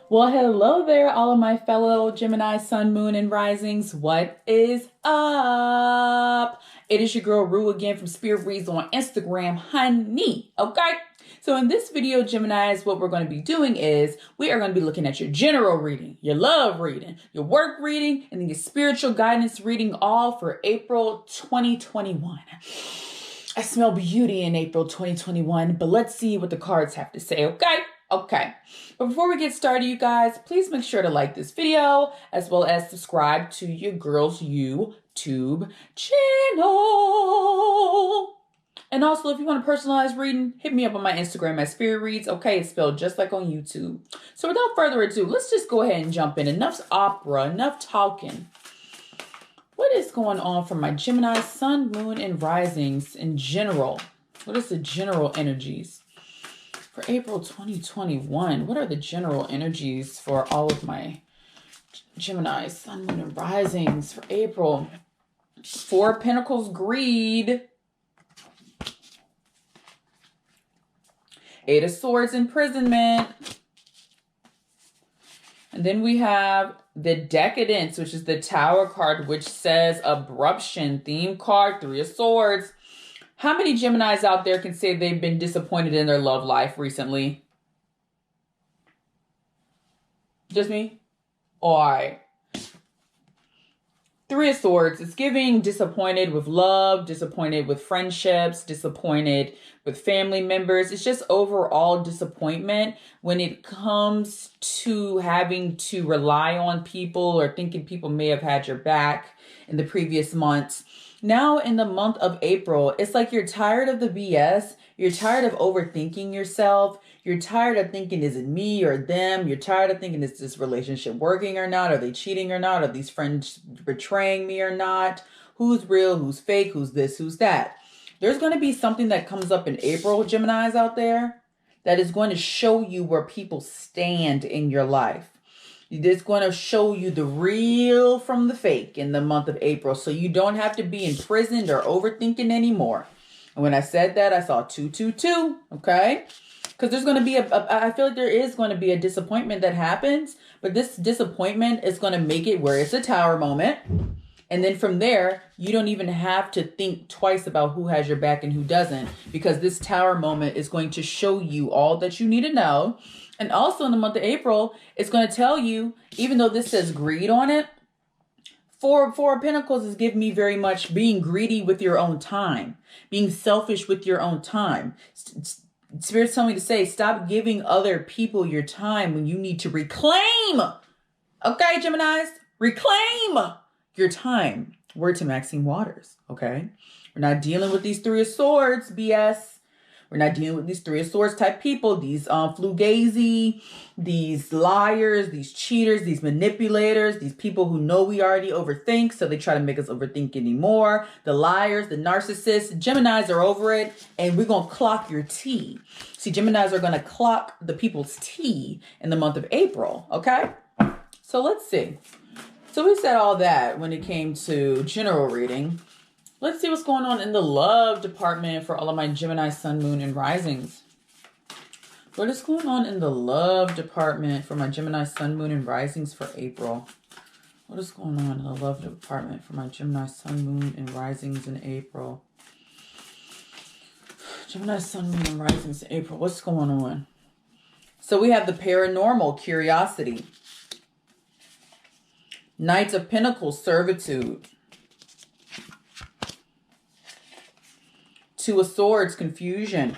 Well, hello there, all of my fellow Gemini, Sun, Moon, and Risings. What is up? It is your girl Rue again from Spirit Reads on Instagram, honey. Okay? So in this video, Geminis, what we're going to be doing is we are going to be looking at your general reading, your love reading, your work reading, and then your spiritual guidance reading, all for April 2021. I smell beauty in April 2021, but let's see what the cards have to say, okay? Okay, but before we get started, you guys, please make sure to like this video as well as subscribe to your girl's YouTube channel. And also, if you want a personalized reading, hit me up on my Instagram at Spirit Reads. Okay, it's spelled just like on YouTube. So without further ado, let's just go ahead and jump in. Enough opera, enough talking. What is going on for my Gemini, Sun, Moon, and Risings in general? What is the general energies? For April 2021, what are the general energies for all of my Gemini, Sun, Moon, and Risings for April? Four of Pentacles, greed. Eight of Swords, imprisonment. And then we have the Decadence, which is the Tower card, which says abruption. Theme card, Three of Swords. How many Geminis out there can say they've been disappointed in their love life recently? Just me? All right. Three of Swords. It's giving disappointed with love, disappointed with friendships, disappointed with family members. It's just overall disappointment when it comes to having to rely on people or thinking people may have had your back in the previous months. Now in the month of April, it's like you're tired of the BS. You're tired of overthinking yourself. You're tired of thinking, is it me or them? You're tired of thinking, is this relationship working or not? Are they cheating or not? Are these friends betraying me or not? Who's real? Who's fake? Who's this? Who's that? There's going to be something that comes up in April, Geminis out there, that is going to show you where people stand in your life. It's going to show you the real from the fake in the month of April, so you don't have to be imprisoned or overthinking anymore. And when I said that, I saw 222, okay? Because there's going to be I feel like there is going to be a disappointment that happens, but this disappointment is going to make it where it's a tower moment. And then from there, you don't even have to think twice about who has your back and who doesn't, because this tower moment is going to show you all that you need to know. And also in the month of April, it's going to tell you, even though this says greed on it, Four of Pentacles is giving me very much being greedy with your own time, being selfish with your own time. Spirit's telling me to say, stop giving other people your time when you need to reclaim. Okay, Geminis, reclaim your time. Word to Maxine Waters, okay? We're not dealing with these Three of Swords BS. We're not dealing with these Three of Swords type people, these fugazi, these liars, these cheaters, these manipulators, these people who know we already overthink, so they try to make us overthink anymore. The liars, the narcissists, Geminis are over it, and we're going to clock your tea. See, Geminis are going to clock the people's tea in the month of April, okay? So let's see. So we said all that when it came to general reading. Let's see what's going on in the love department for all of my Gemini, Sun, Moon, and Risings. What is going on in the love department for my Gemini, Sun, Moon, and Risings for April? What is going on in the love department for my Gemini, Sun, Moon, and Risings in April? Gemini, Sun, Moon, and Risings in April. What's going on? So we have the paranormal, curiosity. Knight of Pentacles, servitude. Two of Swords, confusion.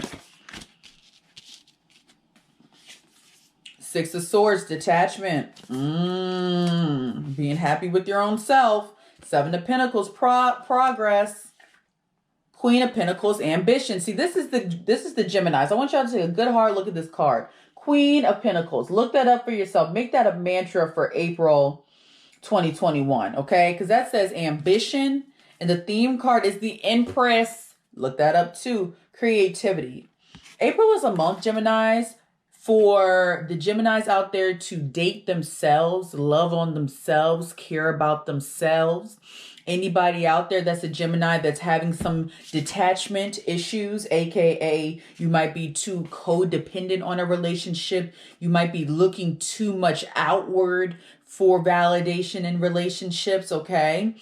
Six of Swords, detachment. Being happy with your own self. Seven of Pentacles, progress. Queen of Pentacles, ambition. See, this is the Geminis. I want y'all to take a good hard look at this card. Queen of Pentacles. Look that up for yourself. Make that a mantra for April 2021, okay? Because that says ambition, and the theme card is the Empress. Look that up too. Creativity. April is a month, Geminis, for the Geminis out there to date themselves, love on themselves, care about themselves. Anybody out there that's a Gemini that's having some detachment issues, aka you might be too codependent on a relationship. You might be looking too much outward for validation in relationships, okay?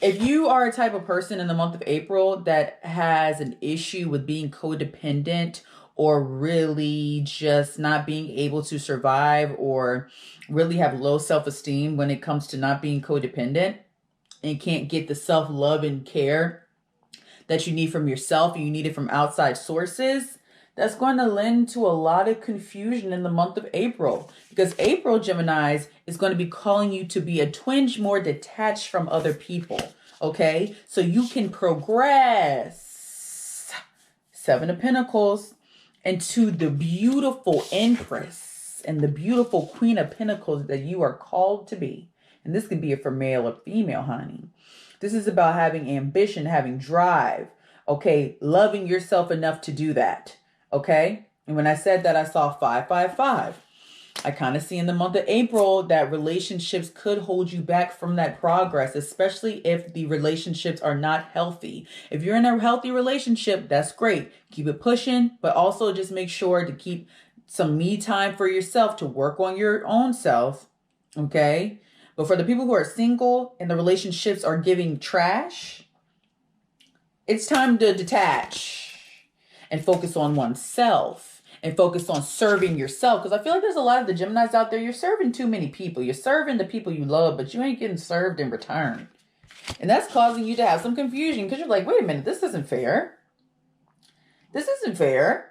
If you are a type of person in the month of April that has an issue with being codependent or really just not being able to survive or really have low self-esteem when it comes to not being codependent and can't get the self-love and care that you need from yourself and you need it from outside sources, that's going to lend to a lot of confusion in the month of April. Because April, Geminis, is going to be calling you to be a twinge more detached from other people. Okay? So you can progress. Seven of Pentacles into the beautiful Empress and the beautiful Queen of Pentacles that you are called to be. And this could be for male or female, honey. This is about having ambition, having drive. Okay? Loving yourself enough to do that. Okay. And when I said that, I saw 555. I kind of see in the month of April that relationships could hold you back from that progress, especially if the relationships are not healthy. If you're in a healthy relationship, that's great. Keep it pushing, but also just make sure to keep some me time for yourself to work on your own self. Okay. But for the people who are single and the relationships are giving trash, it's time to detach and focus on oneself and focus on serving yourself. Because I feel like there's a lot of the Geminis out there, you're serving too many people. You're serving the people you love, but you ain't getting served in return. And that's causing you to have some confusion because you're like, wait a minute, this isn't fair. This isn't fair.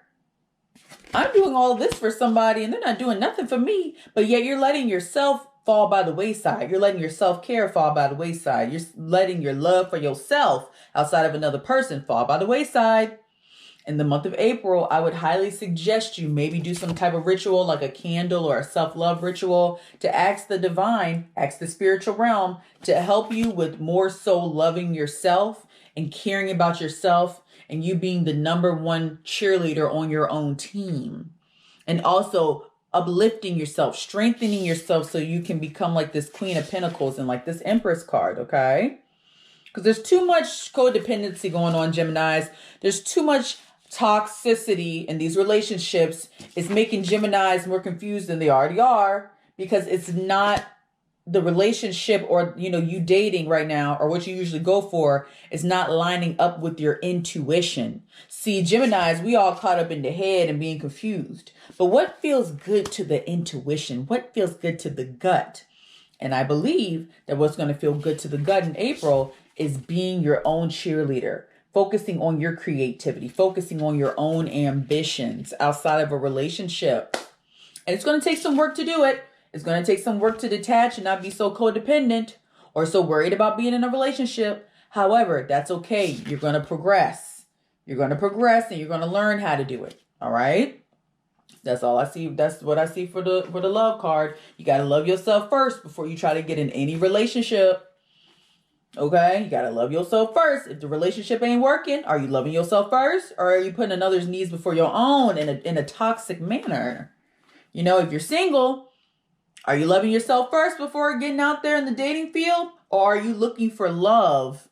I'm doing all of this for somebody and they're not doing nothing for me. But yet you're letting yourself fall by the wayside. You're letting your self-care fall by the wayside. You're letting your love for yourself outside of another person fall by the wayside. In the month of April, I would highly suggest you maybe do some type of ritual like a candle or a self-love ritual to ask the divine, ask the spiritual realm to help you with more so loving yourself and caring about yourself and you being the number one cheerleader on your own team. And also uplifting yourself, strengthening yourself so you can become like this Queen of Pentacles and like this Empress card, okay? Because there's too much codependency going on, Geminis. There's too much toxicity in these relationships. Is making Geminis more confused than they already are because it's not the relationship or, you dating right now or what you usually go for is not lining up with your intuition. See, Geminis, we all caught up in the head and being confused. But what feels good to the intuition? What feels good to the gut? And I believe that what's going to feel good to the gut in April is being your own cheerleader. Focusing on your creativity, focusing on your own ambitions outside of a relationship. And it's going to take some work to do it. It's going to take some work to detach and not be so codependent or so worried about being in a relationship. However, that's okay. You're going to progress. You're going to progress and you're going to learn how to do it. All right? That's all I see. That's what I see for the love card. You got to love yourself first before you try to get in any relationship. Okay, you gotta love yourself first. If the relationship ain't working, are you loving yourself first? Or are you putting another's needs before your own in a toxic manner? If you're single, are you loving yourself first before getting out there in the dating field? Or are you looking for love,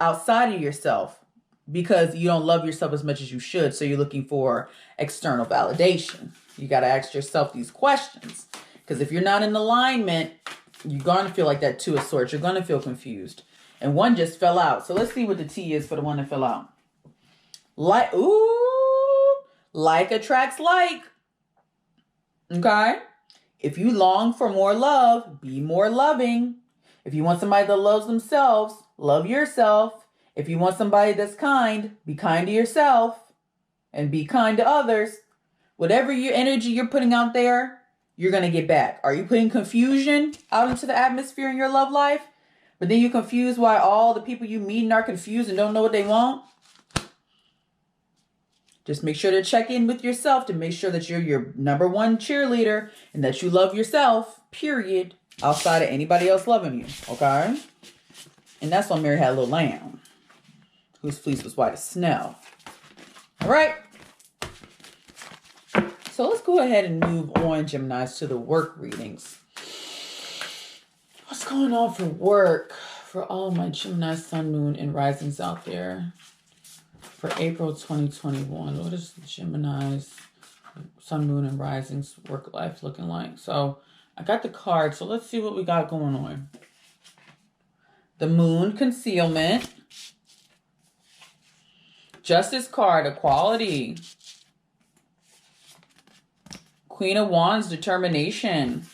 outside of yourself because you don't love yourself as much as you should? So you're looking for external validation. You gotta ask yourself these questions. Because if you're not in alignment, you're going to feel like that too, of sorts. You're going to feel confused. And one just fell out. So let's see what the T is for the one that fell out. Like attracts like. Okay? If you long for more love, be more loving. If you want somebody that loves themselves, love yourself. If you want somebody that's kind, be kind to yourself and be kind to others. Whatever your energy you're putting out there, you're going to get back. Are you putting confusion out into the atmosphere in your love life? But then you're confused why all the people you meet are confused and don't know what they want? Just make sure to check in with yourself to make sure that you're your number one cheerleader and that you love yourself, period, outside of anybody else loving you, okay? And that's why Mary had a little lamb whose fleece was white as snow. All right. So let's go ahead and move on, Geminis, to the work readings. What's going on for work for all my Gemini, Sun, Moon, and Risings out there for April 2021? What is Gemini's Sun, Moon, and Risings work life looking like? So I got the card, so let's see what we got going on. The Moon, concealment. Justice card, equality. Queen of Wands, determination.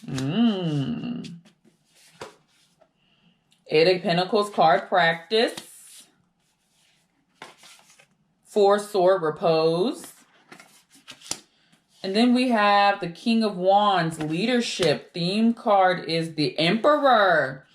Eight of Pentacles card, practice. Four sword, repose. And then we have the King of Wands, leadership. Theme card is the Emperor.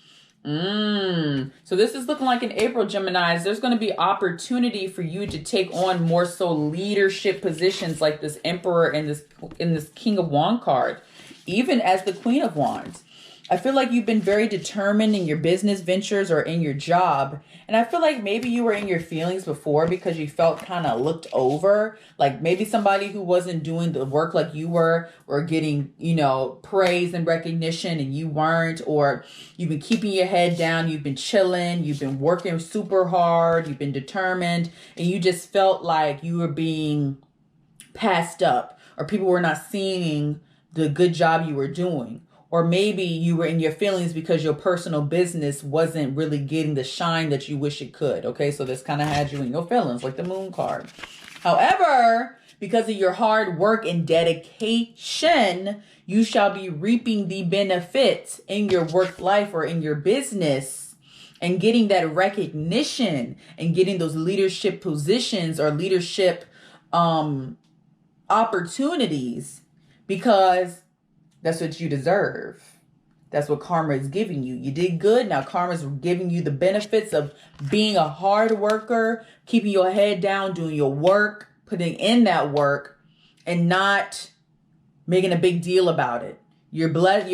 So this is looking like in April, Geminis, there's going to be opportunity for you to take on more so leadership positions like this Emperor and this King of Wands card, even as the Queen of Wands. I feel like you've been very determined in your business ventures or in your job. And I feel like maybe you were in your feelings before because you felt kind of looked over. Like maybe somebody who wasn't doing the work like you were or getting, you know, praise and recognition and you weren't. Or you've been keeping your head down. You've been chilling. You've been working super hard. You've been determined. And you just felt like you were being passed up or people were not seeing the good job you were doing. Or maybe you were in your feelings because your personal business wasn't really getting the shine that you wish it could. Okay, so this kind of had you in your feelings, like the Moon card. However, because of your hard work and dedication, you shall be reaping the benefits in your work life or in your business and getting that recognition and getting those leadership positions or leadership opportunities because that's what you deserve. That's what karma is giving you. You did good. Now karma is giving you the benefits of being a hard worker, keeping your head down, doing your work, putting in that work, and not making a big deal about it. You're blessed. I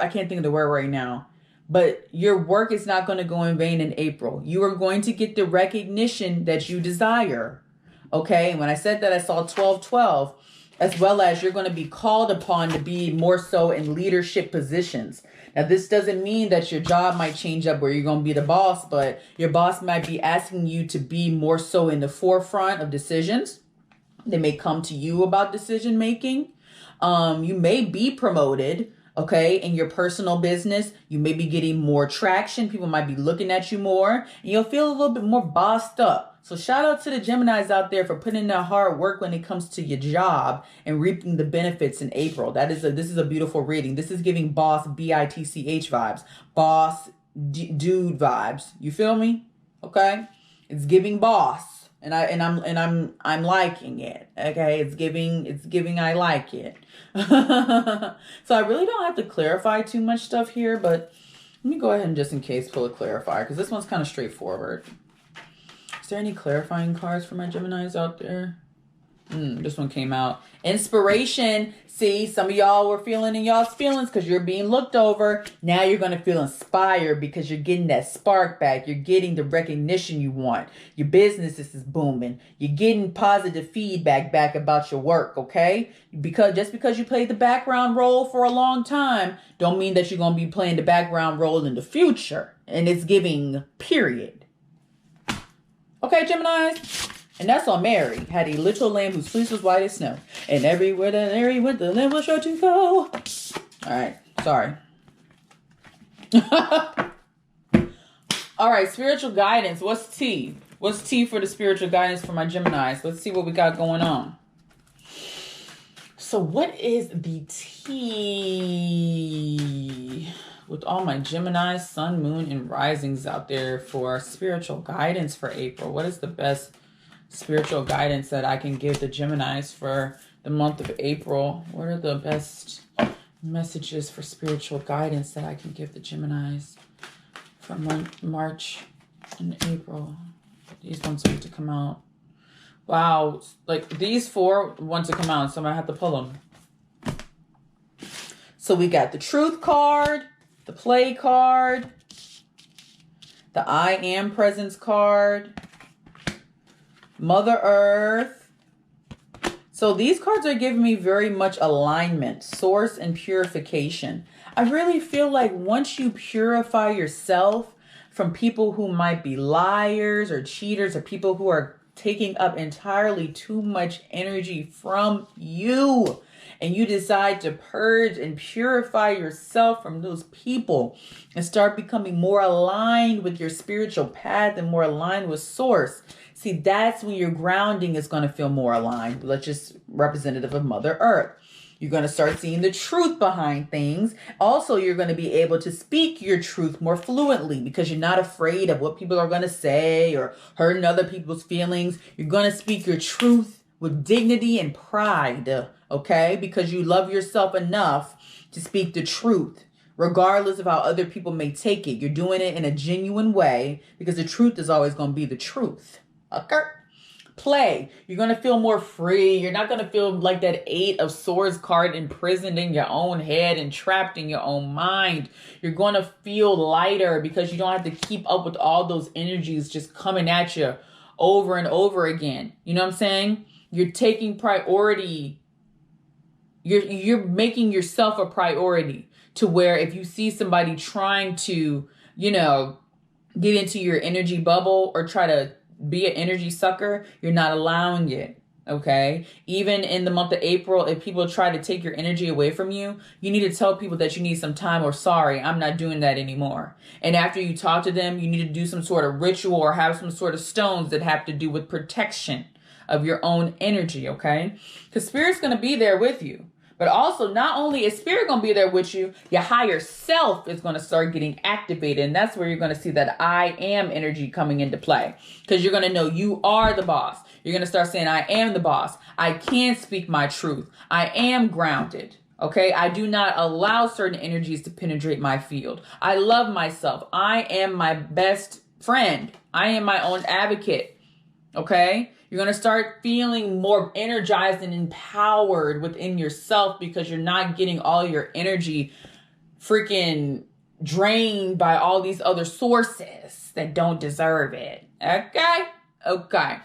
can't think of the word right now, but your work is not going to go in vain in April. You are going to get the recognition that you desire. Okay. And when I said that, I saw 1212. As well as you're going to be called upon to be more so in leadership positions. Now, this doesn't mean that your job might change up where you're going to be the boss, but your boss might be asking you to be more so in the forefront of decisions. They may come to you about decision making. You may be promoted, okay, in your personal business. You may be getting more traction. People might be looking at you more, and you'll feel a little bit more bossed up. So shout out to the Geminis out there for putting in that hard work when it comes to your job and reaping the benefits in April. This is a beautiful reading. This is giving boss, B-I-T-C-H vibes, boss, dude vibes. You feel me? Okay, it's giving boss, and I'm liking it. Okay, it's giving. I like it. So I really don't have to clarify too much stuff here, but let me go ahead and just in case pull a clarifier because this one's kind of straightforward. Is there any clarifying cards for my Geminis out there? This one came out. Inspiration. See, some of y'all were feeling in y'all's feelings because you're being looked over. Now you're going to feel inspired because you're getting that spark back. You're getting the recognition you want. Your business is booming. You're getting positive feedback back about your work, okay? Just because you played the background role for a long time, don't mean that you're going to be playing the background role in the future. And it's giving, period. Okay, Geminis. And that's on Mary. Had a little lamb whose fleece was white as snow. And everywhere that Mary went, the lamb was sure to go. All right. Sorry. All right. Spiritual guidance. What's T? What's T for the spiritual guidance for my Geminis? Let's see what we got going on. So what is the T with all my Geminis, Sun, Moon, and Risings out there for spiritual guidance for April? What is the best spiritual guidance that I can give the Geminis for the month of April? What are the best messages for spiritual guidance that I can give the Geminis for March and April? These ones need to come out. Wow, like these four want to come out, so I'm gonna have to pull them. So we got the Truth card, the Play card, the I Am Presence card, Mother Earth, So these cards are giving me very much alignment, source, and purification. I really feel like once you purify yourself from people who might be liars or cheaters or people who are taking up entirely too much energy from you, and you decide to purge and purify yourself from those people and start becoming more aligned with your spiritual path and more aligned with source. See, that's when your grounding is going to feel more aligned. Let's just representative of Mother Earth. You're going to start seeing the truth behind things. Also, you're going to be able to speak your truth more fluently because you're not afraid of what people are going to say or hurting other people's feelings. You're going to speak your truth with dignity and pride, okay? Because you love yourself enough to speak the truth, regardless of how other people may take it. You're doing it in a genuine way because the truth is always going to be the truth, okay? Play. You're going to feel more free. You're not going to feel like that 8 of Swords card imprisoned in your own head and trapped in your own mind. You're going to feel lighter because you don't have to keep up with all those energies just coming at you over and over again. You know what I'm saying? You're taking priority. You're making yourself a priority to where if you see somebody trying to, you know, get into your energy bubble or try to be an energy sucker, you're not allowing it, okay? Even in the month of April, if people try to take your energy away from you, you need to tell people that you need some time or sorry, I'm not doing that anymore. And after you talk to them, you need to do some sort of ritual or have some sort of stones that have to do with protection of your own energy, okay? Because Spirit's going to be there with you. But also, not only is Spirit going to be there with you, your higher self is going to start getting activated. And that's where you're going to see that I am energy coming into play. Because you're going to know you are the boss. You're going to start saying, I am the boss. I can speak my truth. I am grounded. Okay? I do not allow certain energies to penetrate my field. I love myself. I am my best friend. I am my own advocate. Okay? You're going to start feeling more energized and empowered within yourself because you're not getting all your energy freaking drained by all these other sources that don't deserve it. Okay? Okay.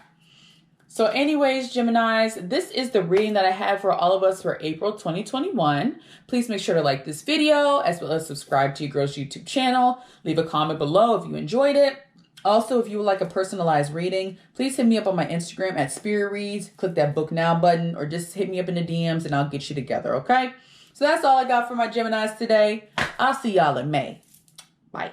So anyways, Geminis, this is the reading that I have for all of us for April 2021. Please make sure to like this video as well as subscribe to your girl's YouTube channel. Leave a comment below if you enjoyed it. Also, if you would like a personalized reading, please hit me up on my Instagram at Spirit Reads. Click that book now button or just hit me up in the DMs and I'll get you together, okay? So that's all I got for my Geminis today. I'll see y'all in May. Bye.